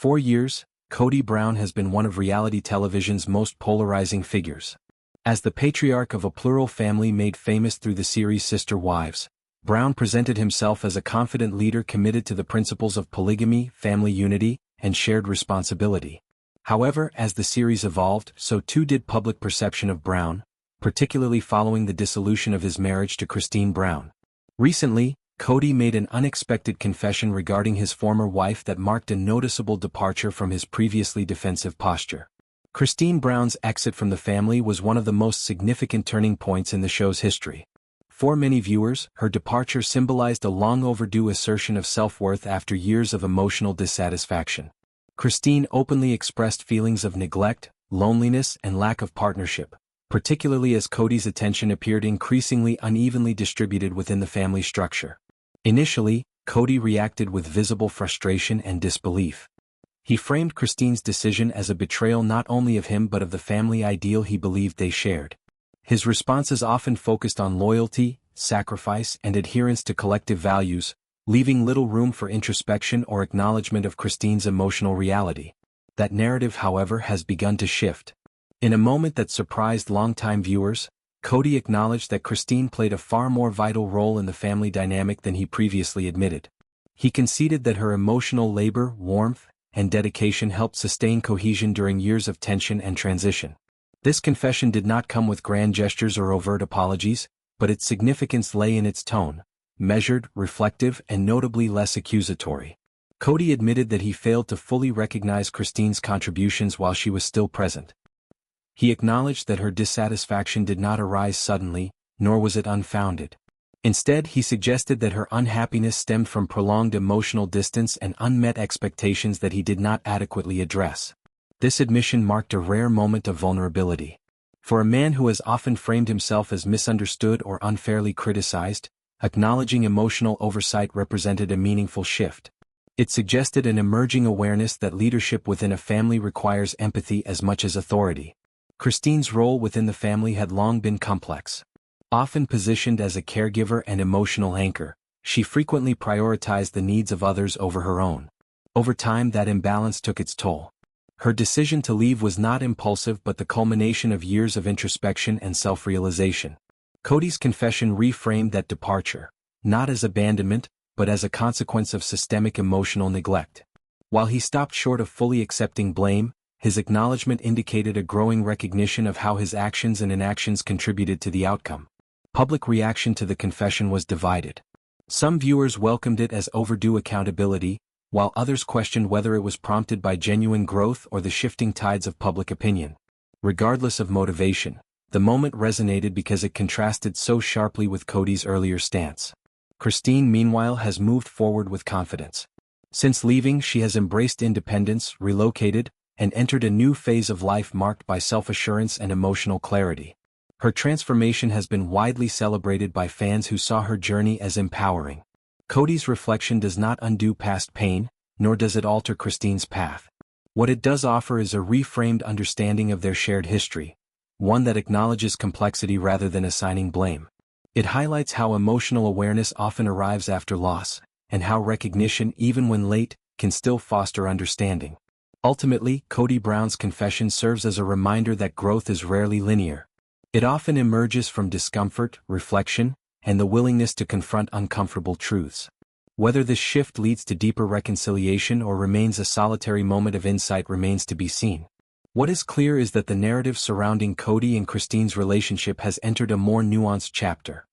4 years, Kody Brown has been one of reality television's most polarizing figures. As the patriarch of a plural family made famous through the series Sister Wives, Brown presented himself as a confident leader committed to the principles of polygamy, family unity, and shared responsibility. However, as the series evolved, so too did public perception of Brown, particularly following the dissolution of his marriage to Christine Brown. Recently, Kody made an unexpected confession regarding his former wife that marked a noticeable departure from his previously defensive posture. Christine Brown's exit from the family was one of the most significant turning points in the show's history. For many viewers, her departure symbolized a long-overdue assertion of self-worth after years of emotional dissatisfaction. Christine openly expressed feelings of neglect, loneliness, and lack of partnership, particularly as Kody's attention appeared increasingly unevenly distributed within the family structure. Initially, Kody reacted with visible frustration and disbelief. He framed Christine's decision as a betrayal not only of him but of the family ideal he believed they shared. His responses often focused on loyalty, sacrifice, and adherence to collective values, leaving little room for introspection or acknowledgement of Christine's emotional reality. That narrative, however, has begun to shift. In a moment that surprised longtime viewers, Kody acknowledged that Christine played a far more vital role in the family dynamic than he previously admitted. He conceded that her emotional labor, warmth, and dedication helped sustain cohesion during years of tension and transition. This confession did not come with grand gestures or overt apologies, but its significance lay in its tone, measured, reflective, and notably less accusatory. Kody admitted that he failed to fully recognize Christine's contributions while she was still present. He acknowledged that her dissatisfaction did not arise suddenly, nor was it unfounded. Instead, he suggested that her unhappiness stemmed from prolonged emotional distance and unmet expectations that he did not adequately address. This admission marked a rare moment of vulnerability. For a man who has often framed himself as misunderstood or unfairly criticized, acknowledging emotional oversight represented a meaningful shift. It suggested an emerging awareness that leadership within a family requires empathy as much as authority. Christine's role within the family had long been complex. Often positioned as a caregiver and emotional anchor, she frequently prioritized the needs of others over her own. Over time, that imbalance took its toll. Her decision to leave was not impulsive but the culmination of years of introspection and self-realization. Kody's confession reframed that departure, not as abandonment, but as a consequence of systemic emotional neglect. While he stopped short of fully accepting blame, his acknowledgement indicated a growing recognition of how his actions and inactions contributed to the outcome. Public reaction to the confession was divided. Some viewers welcomed it as overdue accountability, while others questioned whether it was prompted by genuine growth or the shifting tides of public opinion. Regardless of motivation, the moment resonated because it contrasted so sharply with Kody's earlier stance. Christine, meanwhile, has moved forward with confidence. Since leaving, she has embraced independence, relocated, and entered a new phase of life marked by self-assurance and emotional clarity. Her transformation has been widely celebrated by fans who saw her journey as empowering. Kody's reflection does not undo past pain, nor does it alter Christine's path. What it does offer is a reframed understanding of their shared history, one that acknowledges complexity rather than assigning blame. It highlights how emotional awareness often arrives after loss, and how recognition, even when late, can still foster understanding. Ultimately, Kody Brown's confession serves as a reminder that growth is rarely linear. It often emerges from discomfort, reflection, and the willingness to confront uncomfortable truths. Whether this shift leads to deeper reconciliation or remains a solitary moment of insight remains to be seen. What is clear is that the narrative surrounding Kody and Christine's relationship has entered a more nuanced chapter.